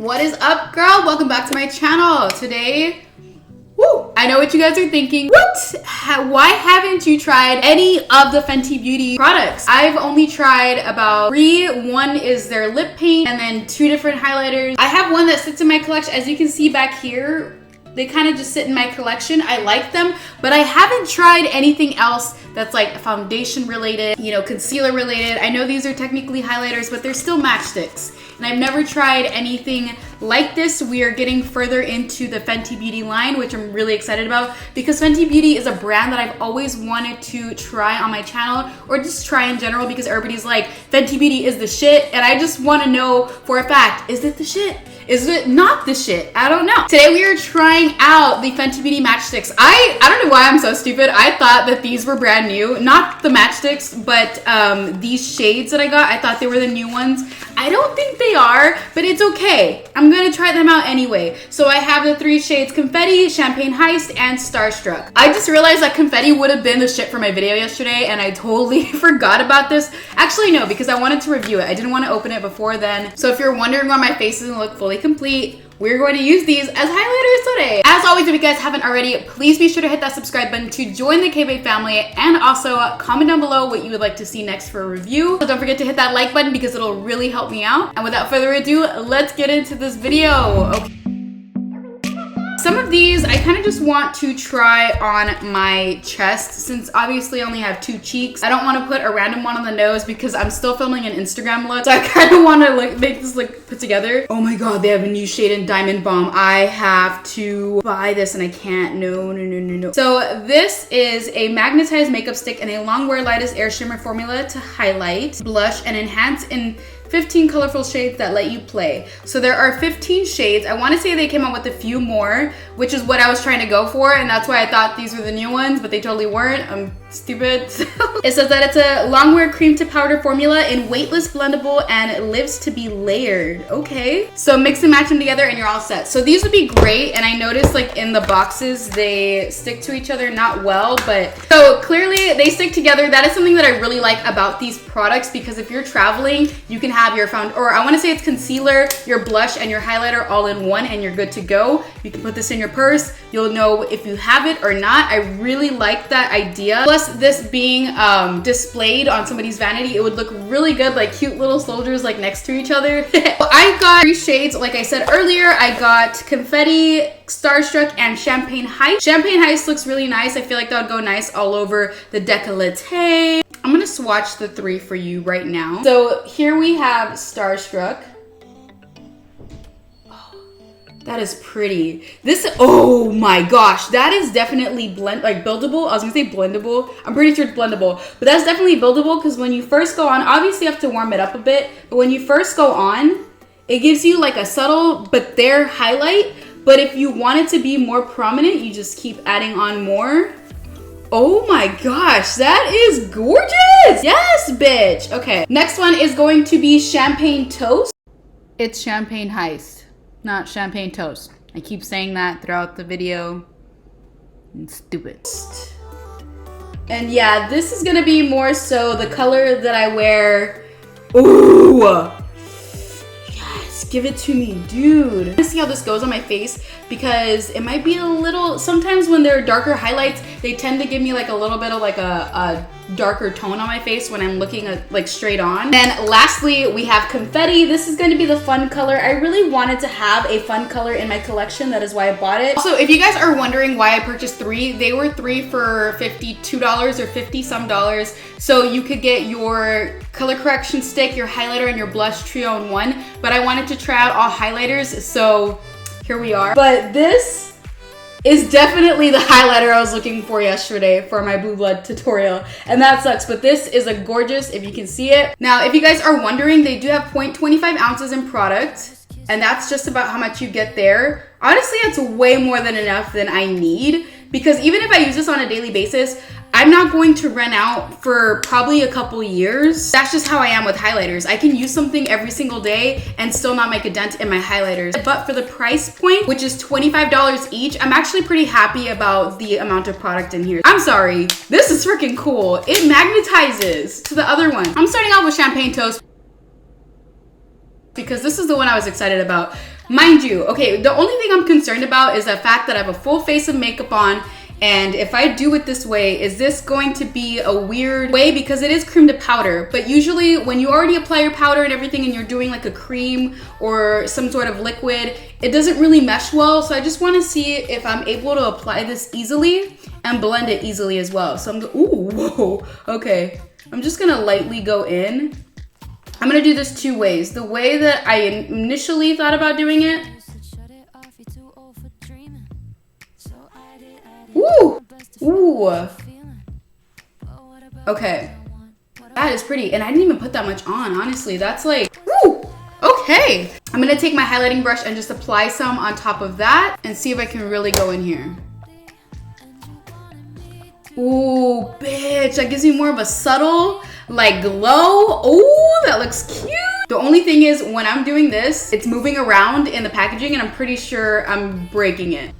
What is up, girl? Welcome back to my channel. Today, I know what you guys are thinking. Why haven't you tried any of the Fenty Beauty products? I've only tried about 3. One is their lip paint and then 2 different highlighters. I have one that sits in my collection. As you can see back here, they kind of just sit in my collection. I like them, but I haven't tried anything else that's like foundation related, you know, concealer related. I know these are technically highlighters, but they're still matchsticks. And I've never tried anything like this. We are getting further into the Fenty Beauty line, which I'm really excited about because Fenty Beauty is a brand that I've always wanted to try on my channel or just try in general because everybody's like, Fenty Beauty is the shit. And I just want to know for a fact, is it the shit? Is it not the shit? I don't know. Today we are trying out the Fenty Beauty matchsticks. I don't know why I'm so stupid. I thought that these were brand new. Not the matchsticks, but these shades that I got, I thought they were the new ones. I don't think they are, but it's okay. I'm gonna try them out anyway. So I have the 3 shades: Confetti, Champagne Heist, and Starstruck. I just realized that Confetti would have been the shit for my video yesterday, and I totally forgot about this. Actually, no, because I wanted to review it. I didn't want to open it before then. So if you're wondering why my face doesn't look fully complete, we're going to use these as highlighters today. As always, if you guys haven't already, please be sure to hit that subscribe button to join the K-Babe family, and also comment down below what you would like to see next for a review. So don't forget to hit that like button because it'll really help me out. And without further ado, let's get into this video. Okay. Some of these I kind of just want to try on my chest since obviously I only have 2 cheeks. I don't want to put a random one on the nose because I'm still filming an Instagram look. So I kind of want to like make this look put together. Oh my god, they have a new shade in Diamond Bomb. I have to buy this and I can't. No. So this is a magnetized makeup stick and a Longwear Lightest Air Shimmer formula to highlight, blush, and enhance in 15 colorful shades that let you play. So there are 15 shades. I want to say they came out with a few more, which is what I was trying to go for, and that's why I thought these were the new ones, but they totally weren't. I'm stupid. It says that it's a Longwear cream to powder formula in weightless, blendable, and it lives to be layered. Okay. So mix and match them together and you're all set. So these would be great, and I noticed like in the boxes, they stick to each other not well, but so clearly they stick together. That is something that I really like about these products because if you're traveling, you can have your I want to say it's concealer, your blush, and your highlighter all in one, and you're good to go. You can put this in your purse. You'll know if you have it or not. I really like that idea. Plus, this being displayed on somebody's vanity, it would look really good, like cute little soldiers like next to each other. I got 3 shades, like I said earlier. I got Confetti, Starstruck, and Champagne Heist. Champagne Heist looks really nice. I feel like that would go nice all over the décolleté. I'm gonna swatch the 3 for you right now. So here we have Starstruck. Oh, that is pretty. This, oh my gosh, that is definitely buildable. I was gonna say blendable. I'm pretty sure it's blendable, but that's definitely buildable because when you first go on, obviously you have to warm it up a bit, but when you first go on, it gives you like a subtle but there highlight. But if you want it to be more prominent, you just keep adding on more. Oh my gosh, that is gorgeous! Yes, bitch! Okay, next one is going to be Champagne Toast. It's Champagne Heist, not Champagne Toast. I keep saying that throughout the video. It's stupid. And yeah, this is gonna be more so the color that I wear. Ooh! Give it to me, dude. I want to see how this goes on my face because it might be a little, sometimes when they're darker highlights, they tend to give me like a little bit of like a darker tone on my face when I'm looking at, like straight on. And lastly, we have Confetti. This is going to be the fun color. I really wanted to have a fun color in my collection. That is why I bought it. Also, if you guys are wondering why I purchased 3, they were 3 for $52 or 50 some dollars. So you could get your color correction stick, your highlighter, and your blush trio in one. But I wanted to try out all highlighters, so here we are. But this is definitely the highlighter I was looking for yesterday for my Blue Blood tutorial, and that sucks, but this is a gorgeous, if you can see it. Now, if you guys are wondering, they do have 0.25 ounces in product, and that's just about how much you get there. Honestly, that's way more than enough than I need, because even if I use this on a daily basis, I'm not going to run out for probably a couple years. That's just how I am with highlighters. I can use something every single day and still not make a dent in my highlighters. But for the price point, which is $25 each, I'm actually pretty happy about the amount of product in here. I'm sorry, this is freaking cool. It magnetizes to the other one. I'm starting off with Champagne Toast because this is the one I was excited about. Mind you, okay, the only thing I'm concerned about is the fact that I have a full face of makeup on, and if I do it this way, is this going to be a weird way? Because it is cream to powder, but usually when you already apply your powder and everything and you're doing like a cream or some sort of liquid, it doesn't really mesh well. So I just wanna see if I'm able to apply this easily and blend it easily as well. So ooh, whoa, okay. I'm just gonna lightly go in. I'm gonna do this two ways. The way that I initially thought about doing it. Ooh, ooh. Okay, that is pretty. And I didn't even put that much on, honestly. That's like, ooh, okay. I'm gonna take my highlighting brush and just apply some on top of that and see if I can really go in here. Ooh, bitch, that gives me more of a subtle, like, glow. Ooh, that looks cute. The only thing is when I'm doing this, it's moving around in the packaging and I'm pretty sure I'm breaking it.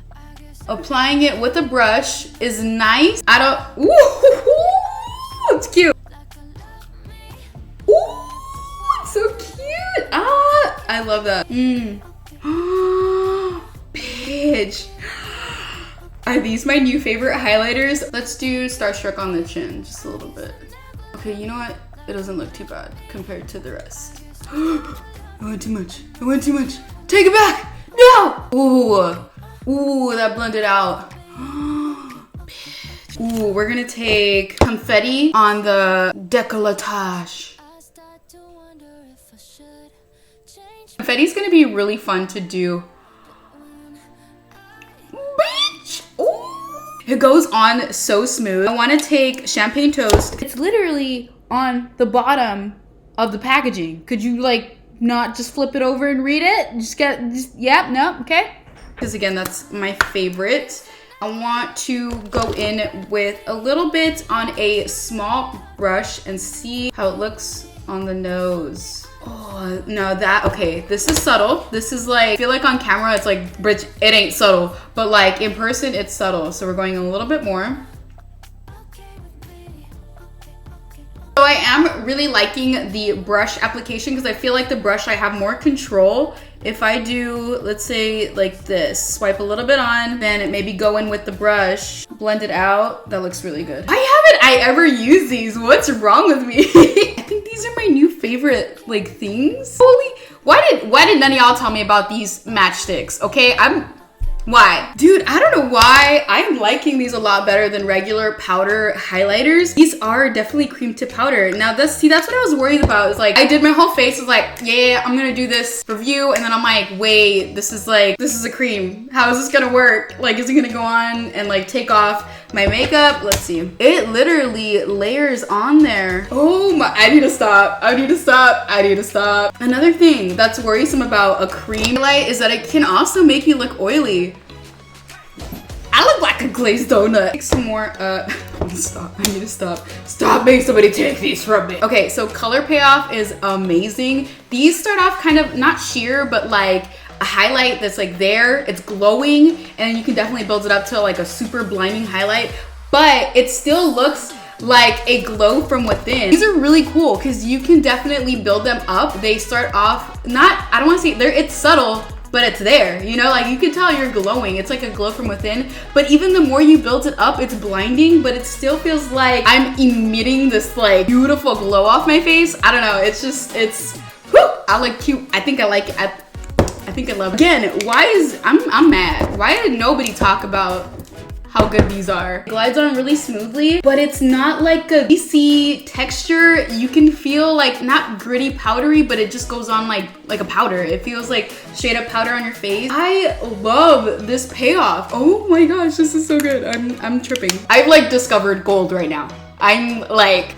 Applying it with a brush is nice. I don't, ooh, it's cute. Ooh, it's so cute. Ah, I love that. Bitch. Are these my new favorite highlighters? Let's do Starstruck on the chin, just a little bit. Okay, you know what? It doesn't look too bad compared to the rest. I went too much. I went too much. Take it back. No. Ooh. Ooh, that blended out. Ooh, we're gonna take confetti on the décolletage. Confetti's gonna be really fun to do. Bitch! Ooh. It goes on so smooth. I wanna take Champagne Toast. It's literally on the bottom of the packaging. Could you like not just flip it over and read it? Yeah, no, okay. Because again, that's my favorite. I want to go in with a little bit on a small brush and see how it looks on the nose. Oh, no, that, okay, this is subtle. This is like, I feel like on camera, it's like, bitch, it ain't subtle. But like in person, it's subtle. So we're going a little bit more. So I am really liking the brush application because I feel like the brush, I have more control. If I do, let's say like this, swipe a little bit on, then it maybe go in with the brush, blend it out. That looks really good. Why haven't I ever used these? What's wrong with me? I think these are my new favorite like things. Holy, why did none of y'all tell me about these matchsticks? Okay, why? Dude, I don't know why. I'm liking these a lot better than regular powder highlighters. These are definitely cream to powder. Now that's what I was worried about. Is like, I did my whole face, was like, yeah, I'm gonna do this review. And then I'm like, wait, this is a cream. How is this gonna work? Like, is it gonna go on and like take off my makeup? Let's see. It literally layers on there. Oh my, I need to stop. I need to stop. I need to stop. Another thing that's worrisome about a cream highlight is that it can also make you look oily. I look like a glazed donut. Take some more, stop, I need to stop. Stop making somebody take these from me. Okay, so color payoff is amazing. These start off kind of, not sheer, but like a highlight that's like there, it's glowing, and you can definitely build it up to like a super blinding highlight, but it still looks like a glow from within. These are really cool because you can definitely build them up. They start off, I don't want to say, it's subtle, but it's there, you know, like you can tell you're glowing. It's like a glow from within, but even the more you build it up, it's blinding, but it still feels like I'm emitting this like beautiful glow off my face. I don't know, it's just, I like cute. I think I like it. I think I love it. Again, I'm mad. Why did nobody talk about how good these are? It glides on really smoothly, but it's not like a greasy texture. You can feel like not gritty powdery, but it just goes on like a powder. It feels like straight up powder on your face. I love this payoff. Oh my gosh, this is so good. I'm tripping. I've like discovered gold right now. I'm like,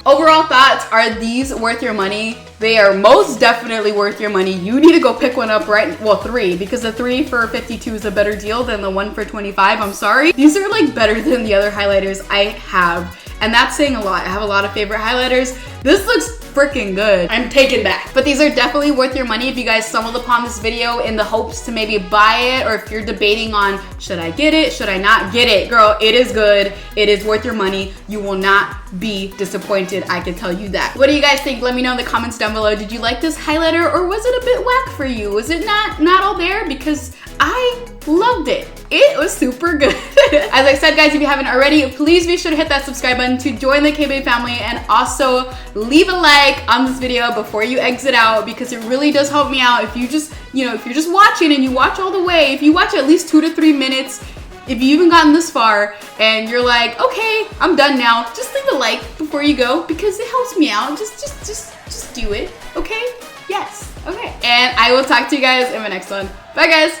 Overall thoughts, are these worth your money? They are most definitely worth your money. You need to go pick one up three, because the 3 for 52 is a better deal than the 1 for 25. I'm sorry. These are like better than the other highlighters I have. And that's saying a lot. I have a lot of favorite highlighters. This looks freaking good. I'm taken back. But these are definitely worth your money if you guys stumbled upon this video in the hopes to maybe buy it, or if you're debating on, should I get it, should I not get it? Girl, it is good. It is worth your money. You will not be disappointed, I can tell you that. What do you guys think? Let me know in the comments down below. Did you like this highlighter, or was it a bit whack for you? Was it not all there? Because I loved it. It was super good. As I said, guys, if you haven't already, please be sure to hit that subscribe button to join the K-Babe family, and also leave a like on this video before you exit out, because it really does help me out. If you just, if you're just watching and you watch all the way, if you watch at least 2 to 3 minutes, if you even gotten this far and you're like, okay, I'm done now, just leave a like before you go, because it helps me out. Just do it, okay? Yes, okay. And I will talk to you guys in my next one. Bye, guys.